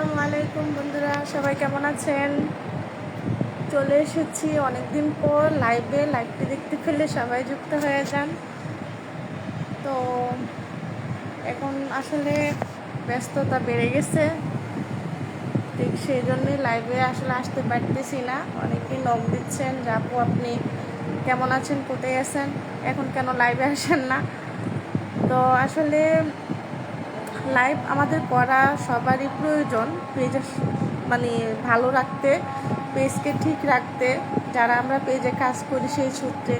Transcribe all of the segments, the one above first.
আসসালামু আলাইকুম বন্ধুরা, সবাই কেমন আছেন? চলে এসেছি অনেকদিন পর লাইভটি দেখতে পেলে সবাই যুক্ত হয়ে যান। তো এখন আসলে ব্যস্ততা বেড়ে গেছে, ঠিক সেই জন্যই লাইভে আসলে আসতে পারতেছি না। অনেকেই নক দিচ্ছেন যে আপু আপনি কেমন আছেন, কোথায় আছেন, এখন কেন লাইভে আসেন না। তো আসলে লাইভ আমাদের করা সবারই প্রয়োজন, পেজে মানে ভালো রাখতে, পেজকে ঠিক রাখতে, যারা আমরা পেজে কাজ করি সেই সূত্রে।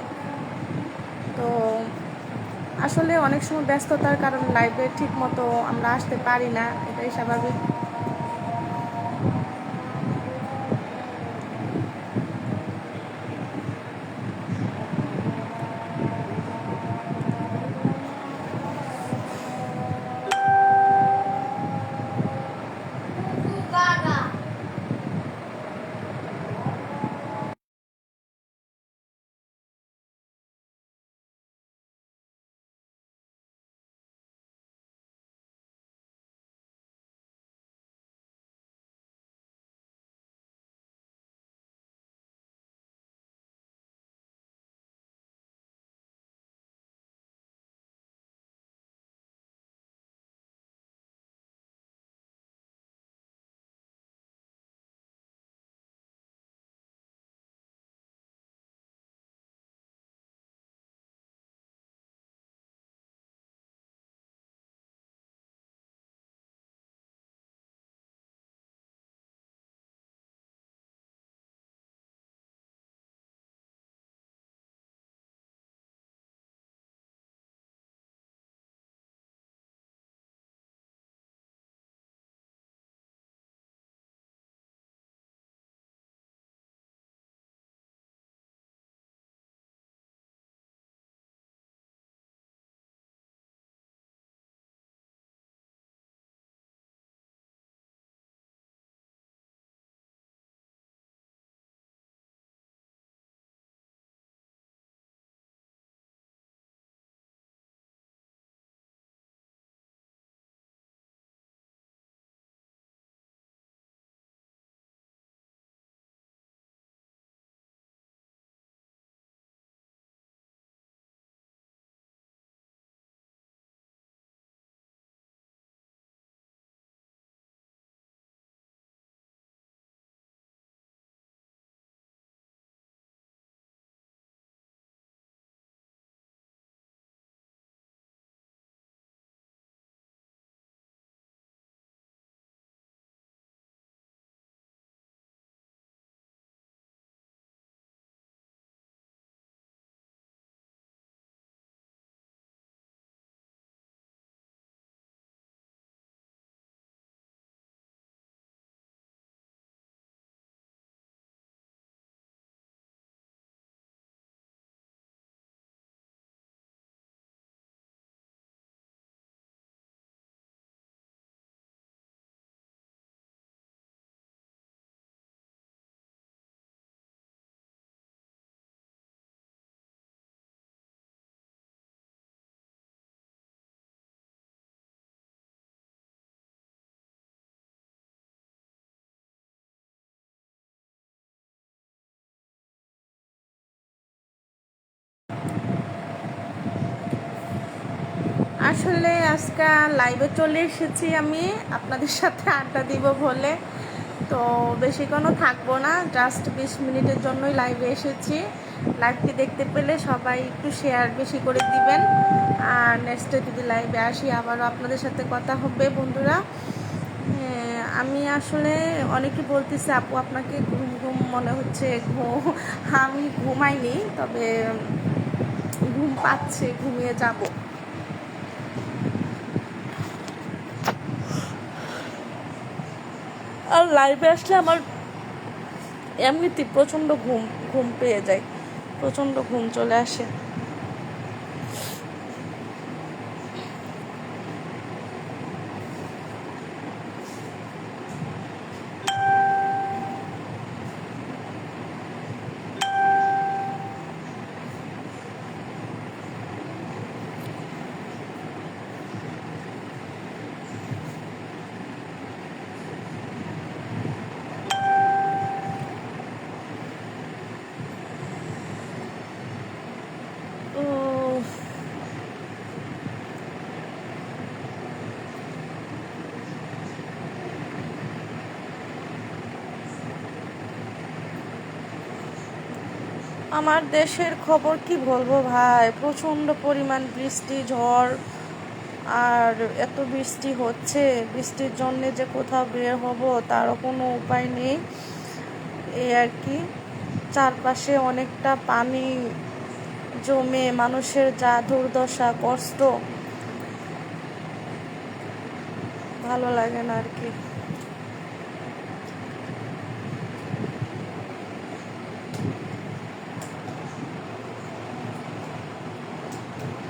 তো আসলে অনেক সময় ব্যস্ততার কারণে লাইভে ঠিক মতো আমরা আসতে পারি না, এটাই স্বাভাবিক। আসলে আজকে লাইভে চলে এসেছি আমি আপনাদের সাথে আড্ডা দিব বলে। তো বেশিক্ষণও থাকবো না, জাস্ট 20 মিনিটের জন্যই লাইভে এসেছি। লাইভটি দেখতে পেলে সবাই একটু শেয়ার বেশি করে দিবেন, আর নেক্সটে যদি লাইভে আসি আবারও আপনাদের সাথে কথা হবে বন্ধুরা। আমি আসলে অনেকে বলতেছে আপু আপনাকে ঘুম ঘুম মনে হচ্ছে, আমি ঘুমাইনি, তবে ঘুম পাচ্ছে, ঘুমিয়ে যাব। আর লাইভে আসলে আমার এমনিতে প্রচণ্ড ঘুম ঘুম পেয়ে যায়, প্রচণ্ড ঘুম চলে আসে। আমার দেশের খবর কি বলবো ভাই, প্রচণ্ড পরিমাণ বৃষ্টি ঝড়, আর এত বৃষ্টি হচ্ছে, বৃষ্টির জন্যে যে কোথাও বের হব তারও কোনো উপায় নেই। এই আর কি, চারপাশে অনেকটা পানি জমে মানুষের যা দুর্দশা কষ্ট, ভালো লাগে না আর কি।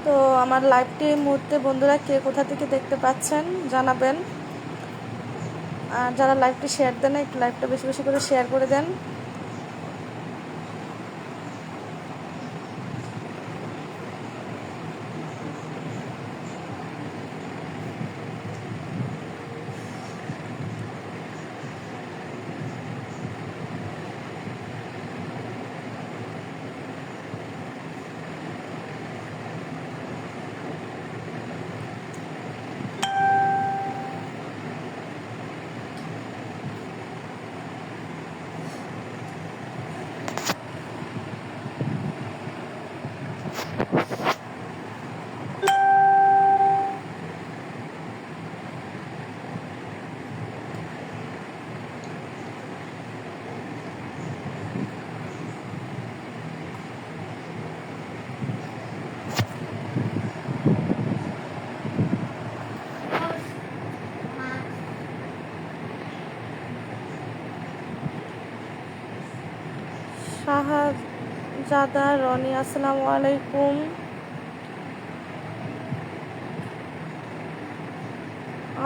তো আমার লাইভটি এই মুহূর্তে বন্ধুরা কে কোথা থেকে দেখতে পাচ্ছেন জানাবেন। আর যারা লাইভটি শেয়ার দেন, একটু লাইভটা বেশি বেশি করে শেয়ার করে দেন। শাহজাদা রনি, আসসালামু আলাইকুম।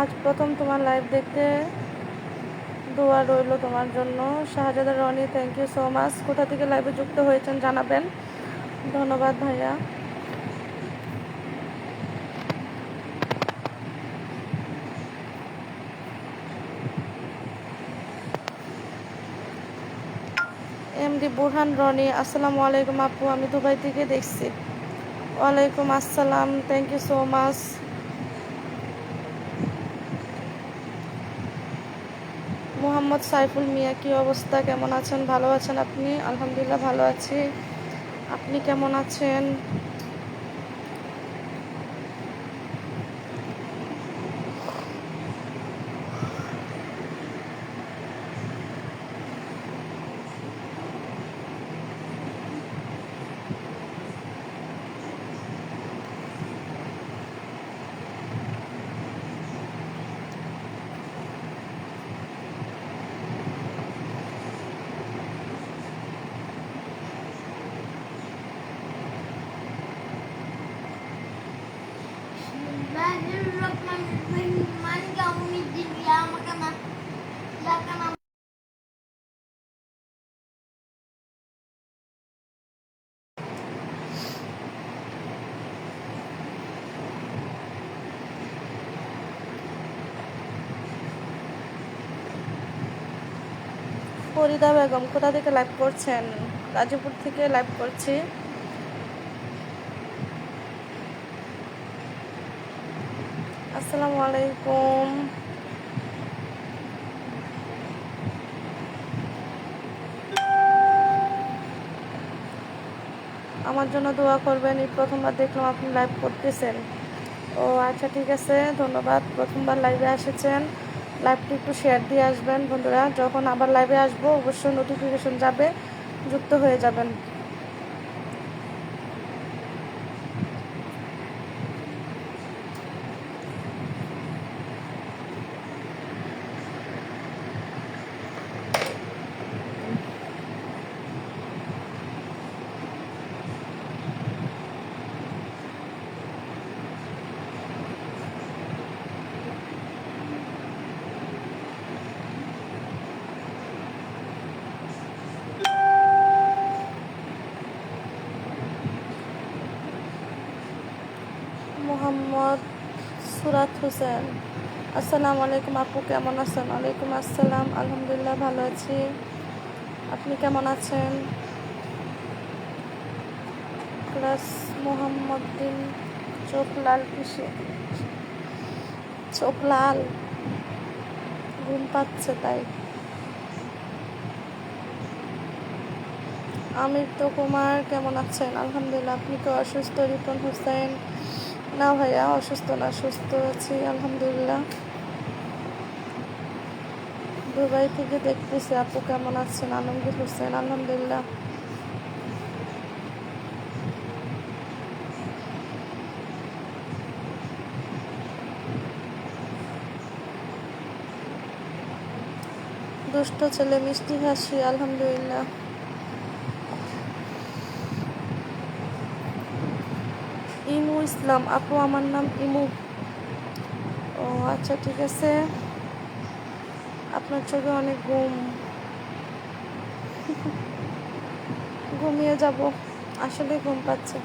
আজ প্রথম তোমার লাইভ দেখতে, দোয়া রইল তোমার জন্য। Shahzada Rony, thank you so much. কোথা থেকে লাইভে যুক্ত হয়েছেন জানাবেন। ধন্যবাদ ভাইয়া। এমডি বুরহান রনি, আসসালামু আলাইকুম আপু, আমি দুবাই থেকে দেখছি। ওয়ালাইকুম আসসালাম, thank you so much. Mohammad Saiful Mia, কি অবস্থা, কেমন আছেন? ভালো আছেন আপনি? আলহামদুলিল্লাহ ভালো আছি, আপনি কেমন আছেন? ফরিদা বেগম, কোথা থেকে লাইভ করছেন? গাজীপুর থেকে লাইভ করছি। আসসালামু আলাইকুম। আমার জন্য দোয়া করবেন, এই প্রথমবার দেখলাম আপনি লাইভ করতেছেন। ও আচ্ছা, ঠিক আছে, ধন্যবাদ। প্রথমবার লাইভে এসেছেন, লাইভটি একটু শেয়ার দিয়ে আসবেন বন্ধুরা। যখন আবার লাইভে আসবো অবশ্যই নোটিফিকেশন যাবে, যুক্ত হয়ে যাবেন। মোহাম্মদ সুরাত হোসেন, আসসালামু আলাইকুম আপু, কেমন আছেন? ওয়ালাইকুম আসসালাম, আলহামদুলিল্লাহ ভালো আছি, আপনি কেমন আছেন? ক্লাস মোহাম্মদিন, চোখ লাল কিসে? চোখ লাল, ঘুম পাচ্ছে তাই। আমৃত্য কুমার কেমন আছেন? আলহামদুলিল্লাহ। আপনি তো অসুস্থ? রিপন হোসেন না ভাইয়া অসুস্থ না, সুস্থ আছি আলহামদুলিল্লাহ। দুবাই থেকে দেখতেছি আপু কেমন আছেন? আলমগীর হোসেন আলহামদুলিল্লাহ। দুষ্ট ছেলে মিষ্টি হাসি আলহামদুলিল্লাহ। ইমু ইসলাম আপু, আমার নাম ইমু। ও আচ্ছা ঠিক আছে। আপনার চোখে অনেক ঘুমিয়ে যাব, আসলে ঘুম পাচ্ছে।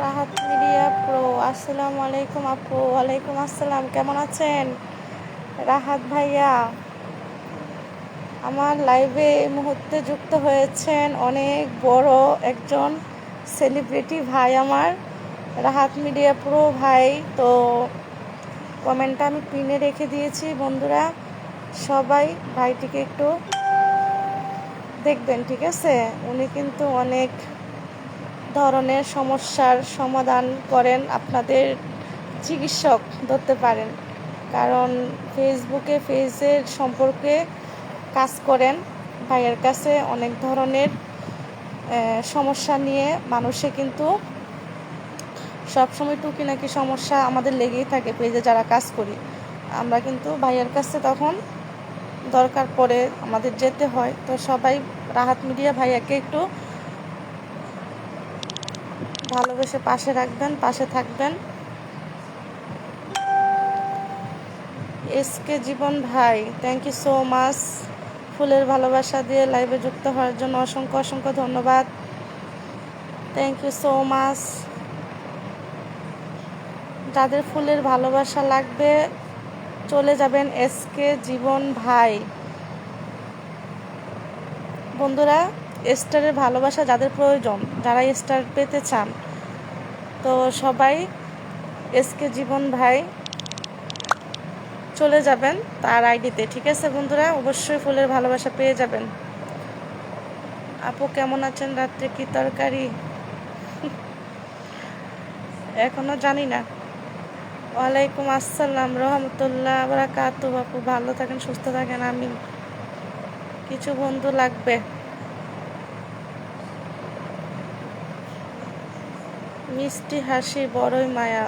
রাহাত মিডিয়া প্রো, আসসালামু আলাইকুম আপু। ওয়ালাইকুম আসসালাম, কেমন আছেন রাহাত ভাইয়া? আমার লাইভে এই মুহূর্তে যুক্ত হয়েছেন অনেক বড় একজন সেলিব্রিটি ভাই আমার, রাহাত মিডিয়া প্রো ভাই। তো কমেন্টটা আমি পিনে রেখে দিয়েছি, বন্ধুরা সবাই ভাইটিকে একটু দেখবেন, ঠিক আছে? উনি কিন্তু অনেক ধরনের সমস্যার সমাধান করেন, আপনাদের চিকিৎসক ধরতে পারেন, কারণ পেজের সম্পর্কে কাজ করেন। ভাইয়ের কাছে অনেক ধরনের সমস্যা নিয়ে মানুষে কিন্তু সবসময় টুকিনাকি সমস্যা আমাদের লেগেই থাকে, পেজে যারা কাজ করি আমরা কিন্তু ভাইয়ের কাছে তখন দরকার পড়ে আমাদের যেতে হয়। তো সবাই রাহাত মিডিয়া ভাইয়াকে একটু ভালোবেসে পাশে রাখবেন, পাশে থাকবেন। এসকে জীবন ভাই, থ্যাংক ইউ সো মাচ ফুলের ভালোবাসা দিয়ে লাইভে যুক্ত হওয়ার জন্য অসংখ্য অসংখ্য ধন্যবাদ। Thank you so much. যাদের ফুলের ভালোবাসা লাগবে চলে যাবেন এসকে জীবন ভাই। বন্ধুরা স্টারের ভালোবাসা যাদের প্রয়োজন, যারা স্টার পেতে চান, তো সবাই এসকে জীবন ভাই চলে যাবেন তার আইডিতে, ঠিক আছে বন্ধুরা? অবশ্যই ফুলের ভালোবাসা পেয়ে যাবেন। আপু কেমন আছেন? রাত্রে কি তরকারি এখনো জানি না। ওয়ালাইকুম আসসালাম রহমতুল্লাহ বারাকাতুহু। আপু ভালো থাকেন, সুস্থ থাকেন, আমিন। কিছু বন্ধু লাগবে। মিষ্টি হাসি বড়ই মায়া,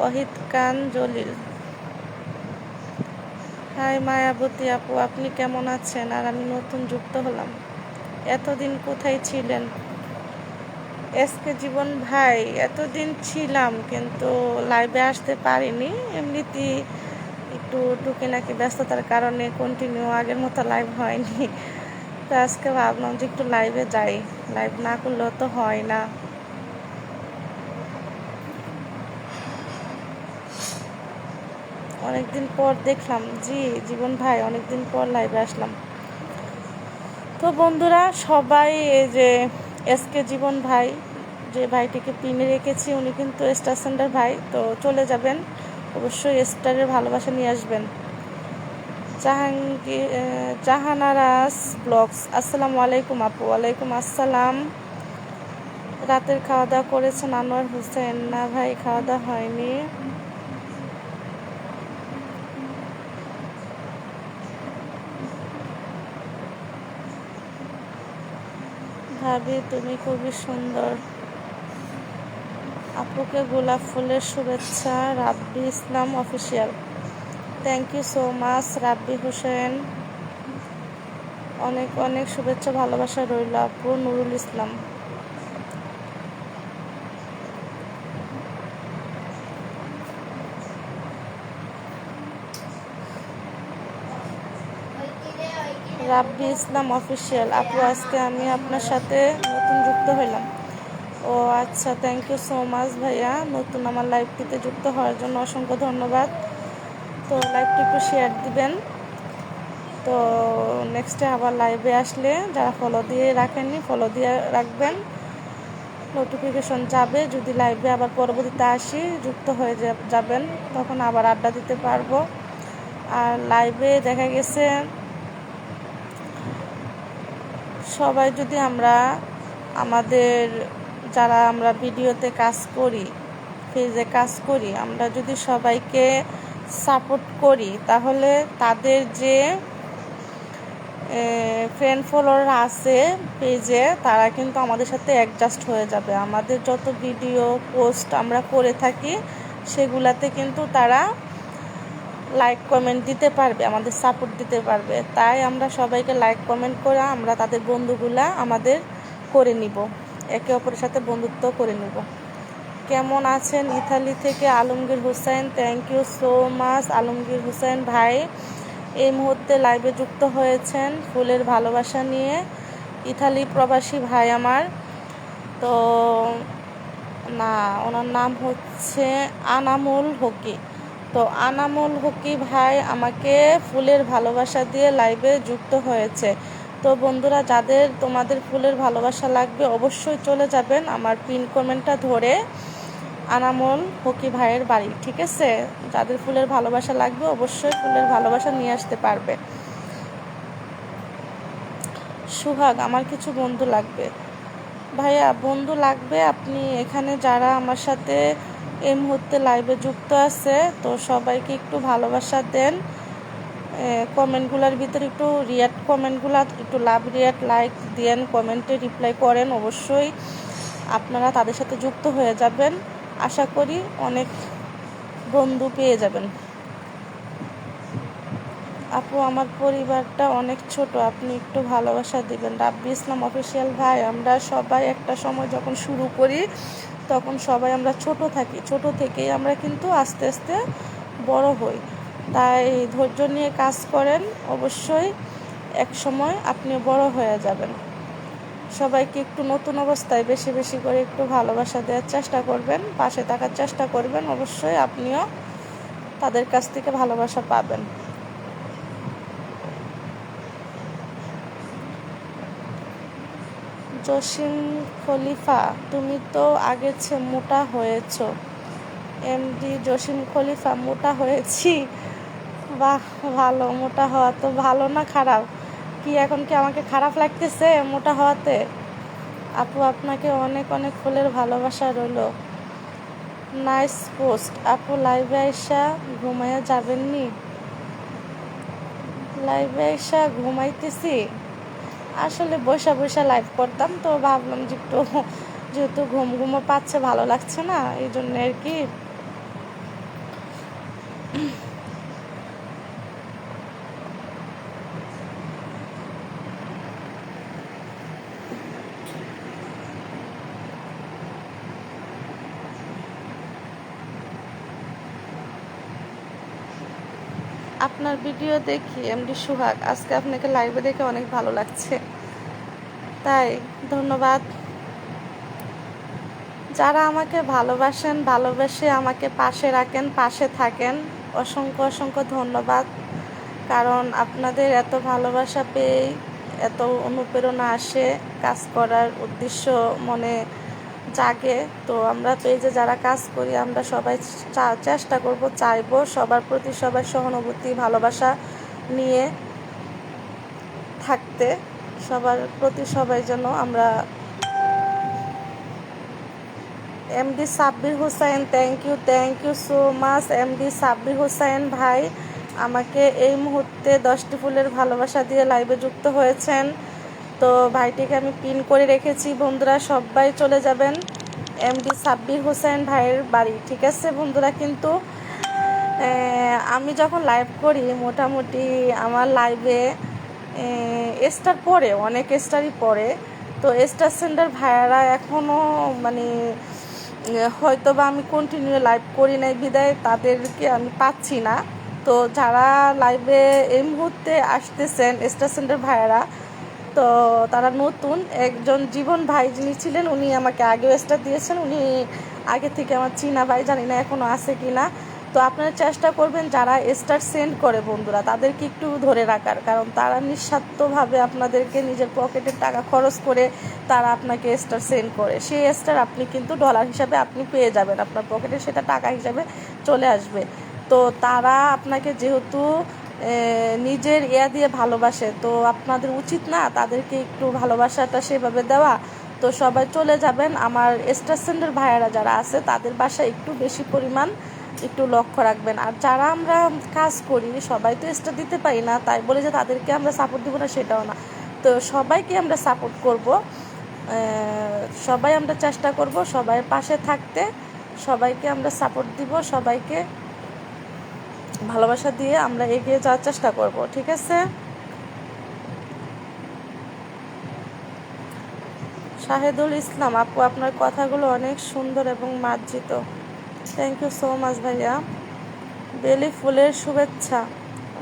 ওহিদ খান জলিল। হাই মায়াবতী আপু, আপনি কেমন আছেন? আর আমি নতুন যুক্ত হলাম। এতদিন কোথায় ছিলেন? এসকে জীবন ভাই, এতদিন ছিলাম কিন্তু লাইভে আসতে পারিনি। এমনিতেই একটু টুকিনাকি ব্যস্ততার কারণে কন্টিনিউ আগের মতো লাইভ হয়নি। তো আজকে ভাবলাম যে একটু লাইভে যাই, লাইভ না করলেও তো হয় না। অনেকদিন পর দেখলাম, জি জীবন ভাই, অনেকদিন পর লাইভে আসলাম। তো বন্ধুরা সবাই, এই যে এসকে জীবন ভাই, যে ভাইটিকে পিনে রেখেছি, উনি কিন্তু স্টার সেন্টার ভাই। তো চলে যাবেন, অবশ্যই স্টারের ভালোবাসা নিয়ে আসবেন। জাহানারাস ব্লগস, আসসালামু আলাইকুম আপু। ওয়ালাইকুম আসসালাম। রাতের খাওয়া দাওয়া করেছেন আনোয়ার হোসেন? না ভাই, খাওয়া দাওয়া হয়নি। ভাবি তুমি খুবই সুন্দর। আপুকে গোলাপ ফুলের শুভেচ্ছা, Rabbi Islam official. Thank you so much Rabbi Hossain, অনেক অনেক শুভেচ্ছা ভালোবাসা রইল আপু। নুরুল ইসলাম, রাব্বি ইসলাম অফিসিয়াল। আপু আজকে আমি আপনার সাথে নতুন যুক্ত হইলাম। ও আচ্ছা, থ্যাংক ইউ সো মাচ ভাইয়া, নতুন আমার লাইভটিতে যুক্ত হওয়ার জন্য অসংখ্য ধন্যবাদ। তো লাইভটি একটু শেয়ার দিবেন। তো নেক্সটে আবার লাইভে আসলে যারা ফলো দিয়ে রাখেননি, ফলো দিয়ে রাখবেন, নোটিফিকেশন যাবে। যদি লাইভে আবার পরবর্তীতে আসি, যুক্ত হয়ে যাবেন, তখন আবার আড্ডা দিতে পারবো। আর লাইভে দেখা গেছে সবাই যদি আমরা আমাদের যারা আমরা ভিডিওতে কাজ করি, পেজে কাজ করি, আমরা যদি সবাইকে সাপোর্ট করি, তাহলে তাদের যে ফ্রেন্ড ফলোয়ার আছে পেজে, তারা কিন্তু আমাদের সাথে অ্যাডজাস্ট হয়ে যাবে। আমাদের যত ভিডিও পোস্ট আমরা করে থাকি, সেগুলাতে কিন্তু তারা লাইক কমেন্ট দিতে পারবে, আমাদের সাপোর্ট দিতে পারবে। তাই আমরা সবাইকে লাইক কমেন্ট করে আমরা তাদের বন্ধুগুলা আমাদের করে নিব, একে অপরের সাথে বন্ধুত্ব করে নিব। কেমন আছেন? ইতালি থেকে Alamgir Hossain, thank you so much Alamgir Hossain ভাই, এই মুহূর্তে লাইভে যুক্ত হয়েছেন ফুলের ভালোবাসা নিয়ে। ইতালি প্রবাসী ভাই আমার, তো না, ওনার নাম হচ্ছে আনামুল হকি। তো আনামুল হকি ভাই আমাকে ফুলের ভালোবাসা দিয়ে লাইভে যুক্ত হয়েছে। তো বন্ধুরা, যাদের তোমাদের ফুলের ভালোবাসা লাগবে, অবশ্যই চলে যাবেন আমার পিন কমেন্টটা ধরে আনামুল হকি ভাইয়ের বাড়ি, ঠিক আছে? যাদের ফুলের ভালোবাসা লাগবে, অবশ্যই ফুলের ভালোবাসা নিয়ে আসতে পারবে। সুহাগ, আমার কিছু বন্ধু লাগবে। ভাইয়া বন্ধু লাগবে, আপনি এখানে যারা আমার সাথে এই মুহূর্তে লাইভে যুক্ত আছে, তো সবাইকে একটু ভালোবাসা দেন। কমেন্টগুলোর ভিতরে একটু রিয়াক্ট, কমেন্টগুলো একটু লাভ রিয়াক্ট লাইক দেন, কমেন্টে রিপ্লাই করেন। অবশ্যই আপনারা তাদের সাথে যুক্ত হয়ে যাবেন, আশা করি অনেক বন্ধু পেয়ে যাবেন। আপু আমার পরিবারটা অনেক ছোট, আপনি একটু ভালোবাসা দিবেন। রাব্বি ইসলাম অফিসিয়াল ভাই, আমরা সবাই একটা সময় যখন শুরু করি, তখন সবাই আমরা ছোট থাকি, ছোট থেকেই আমরা কিন্তু আস্তে আস্তে বড় হই। তাই ধৈর্য নিয়ে কাজ করেন, অবশ্যই এক সময় আপনি বড় হয়ে যাবেন। সবাইকে একটু নতুন অবস্থায় বেশি বেশি করে একটু ভালোবাসা দেওয়ার চেষ্টা করবেন, পাশে থাকার চেষ্টা করবেন, অবশ্যই আপনিও তাদের কাছ থেকে ভালোবাসা পাবেন। জসিম খলিফা, তুমি তো আগের চেয়ে মোটা হয়েছ। এমডি জসিম খলিফা, মোটা হয়েছি? বাহ, ভালো। মোটা হওয়া তো ভালো না খারাপ? কি এখন কি আমাকে খারাপ লাগতেছে মোটা হওয়াতে? আপু আপনাকে অনেক অনেক ফুলের ভালোবাসা রইল। Nice post. আপু লাইভে আইসা ঘুমাইয়া যাবেননি? লাইভে আইসা ঘুমাইতেছি, আসলে বসা বসা লাইভ করতাম, তো ভাবলাম যে একটু, যেহেতু ঘুম ঘুমো পাচ্ছে, ভালো লাগছে না, এই জন্য আর কি। আপনার ভিডিও দেখি এমডি সোহাগ, আজকে আপনাকে লাইভে দেখে অনেক ভালো লাগছে। তাই ধন্যবাদ। যারা আমাকে ভালোবাসেন, ভালোবেসে আমাকে পাশে রাখেন, পাশে থাকেন, অসংখ্য অসংখ্য ধন্যবাদ। কারণ আপনাদের এত ভালোবাসা পেয়েই এত অনুপ্রেরণা আসে, কাজ করার উদ্দেশ্য মনে জাগে। তো আমরা পেজে যারা কাজ করি আমরা সবাই চেষ্টা করব, চাইবো সবার প্রতি সবার সহানুভূতি ভালোবাসা নিয়ে থাকতে, সবার প্রতি সবাই যেন আমরা। MD Sabbir Hossain, thank you so much MD Sabbir Hossain ভাই, আমাকে এই মুহূর্তে 10টি ফুলের ভালোবাসা দিয়ে লাইভে যুক্ত হয়েছেন। তো ভাইটিকে আমি পিন করে রেখেছি, বন্ধুরা সবাই চলে যাবেন এমডি সাব্বির হোসেন ভাইয়ের বাড়ি, ঠিক আছে বন্ধুরা। কিন্তু আমি যখন লাইভ করি মোটামুটি আমার লাইভে স্টার পড়ে, অনেক স্টারই পড়ে। তো স্টার সেন্টার ভাইয়ারা এখনও মানে হয়তো বা আমি কন্টিনিউ লাইভ করি নাই বিদায় তাদেরকে আমি পাচ্ছি না। তো যারা লাইভে এই মুহূর্তে আসতেছেন স্টার সেন্টার ভাইয়ারা, তো তারা নতুন। একজন জীবন ভাই যিনি ছিলেন উনি আমাকে আগেও স্টার দিয়েছেন, উনি আগে থেকে আমার চিনা ভাই, জানি না এখনও আছে কি না। তো আপনারা চেষ্টা করবেন যারা স্টার সেন্ড করে বন্ধুরা তাদেরকে একটু ধরে রাখার, কারণ তারা নিঃস্বার্থভাবে আপনাদেরকে নিজের পকেটের টাকা খরচ করে তারা আপনাকে স্টার সেন্ড করে। সেই স্টার আপনি কিন্তু ডলার হিসাবে আপনি পেয়ে যাবেন, আপনার পকেটে সেটা টাকা হিসাবে চলে আসবে। তো তারা আপনাকে যেহেতু নিজের দিয়ে ভালোবাসে, তো আপনাদের উচিত না তাদেরকে একটু ভালোবাসাটা সেভাবে দেওয়া। তো সবাই চলে যাবেন, আমার স্টার সেন্টার ভাইয়ারা যারা আছে তাদের বাসায় একটু বেশি পরিমাণ একটু লক্ষ্য রাখবেন। আর যারা আমরা কাজ করি সবাই তো স্টার দিতে পারি না, তাই বলে যে তাদেরকে আমরা সাপোর্ট দিব না সেটাও না। তো সবাইকে আমরা সাপোর্ট করব, সবাই আমরা চেষ্টা করব সবাই পাশে থাকতে, সবাইকে আমরা সাপোর্ট দিব, সবাইকে ভালোবাসা দিয়ে আমরা এগিয়ে যাওয়ার চেষ্টা করব, ঠিক আছে। শাহেদুল ইসলাম আপু, আপনার কথাগুলো অনেক সুন্দর এবং মার্জিত, থ্যাংক ইউ সো মাচ ভাইয়া। বেলি ফুলের শুভেচ্ছা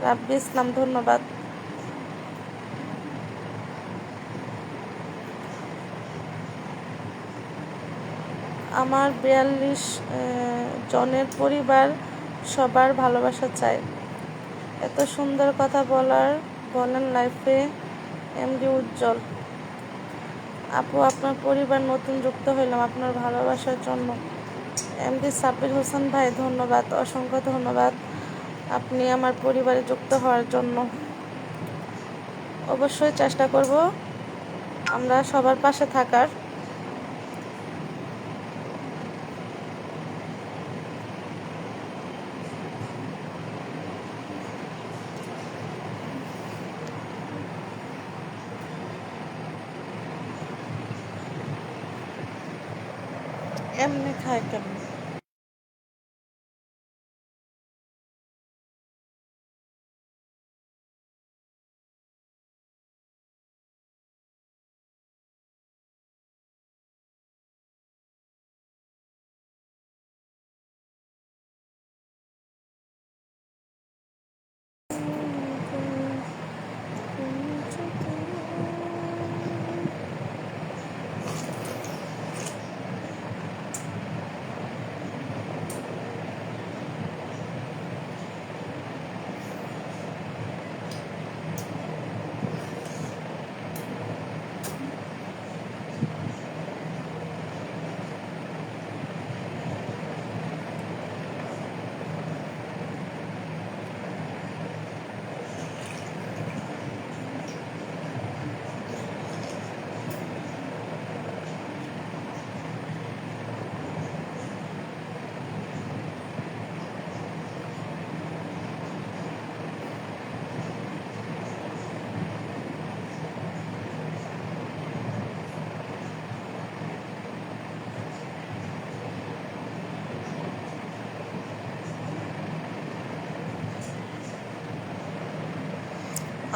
রাব্বি ইসলাম, ধন্যবাদ। আমার 42 জনের পরিবার, সবার ভালোবাসা চাই। এত সুন্দর কথা বলেন লাইফে এমডি উজ্জ্বল আপু, আপনার পরিবার নতুন যুক্ত হইলাম আপনার ভালোবাসার জন্য। এমডি সাব্বির হোসেন ভাই ধন্যবাদ, অসংখ্য ধন্যবাদ আপনি আমার পরিবারে যুক্ত হওয়ার জন্য। অবশ্যই চেষ্টা করব আমরা সবার পাশে থাকার। এমনি খায় কেমন?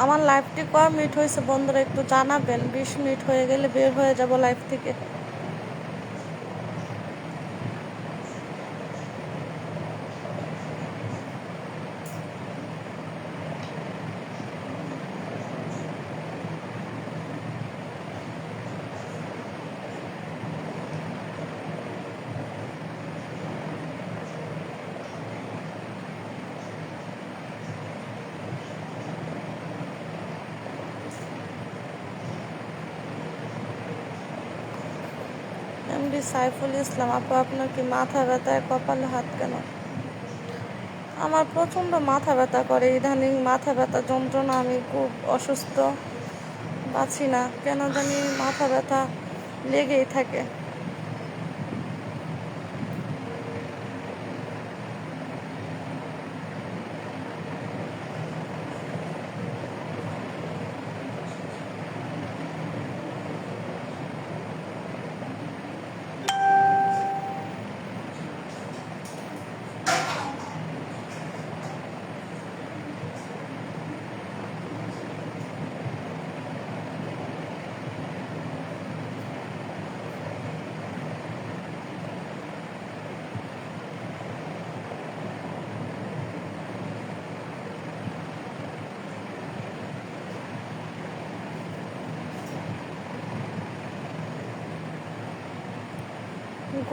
আমার লাইভটি কয় মিনিট হয়েছে বন্ধুরা একটু জানাবেন, 20 মিনিট হয়ে গেলে বের হয়ে যাব লাইভ থেকে। এমডি সাইফুল ইসলাম। আপু আপনার কি মাথা ব্যথায় কপালে হাত কেন? আমার প্রচণ্ড মাথা ব্যথা করে ইদানিং, মাথা ব্যথা যন্ত্রণা, আমি খুব অসুস্থ, পাচ্ছি না কেন জানি, মাথা ব্যথা লেগেই থাকে।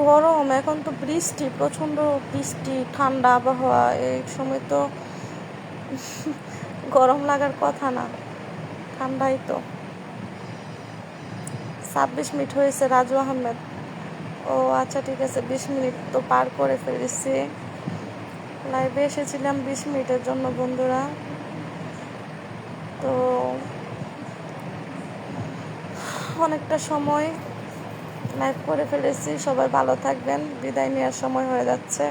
গরম, এখন তো বৃষ্টি, প্রচণ্ড বৃষ্টি, ঠান্ডা আবহাওয়া, এই সময় তো গরম লাগার কথা না, ঠান্ডাই তো। 26 মিনিট হয়েছে রাজু আহমেদ। ও আচ্ছা ঠিক আছে, 20 মিনিট তো পার করে ফেলেছি। লাইভে এসেছিলাম 20 মিনিটের জন্য বন্ধুরা, তো অনেকটা সময় লাইভ করে ফেলেছি। সবাই ভালো থাকবেন, বিদায় নেওয়ার সময় হয়ে যাচ্ছে।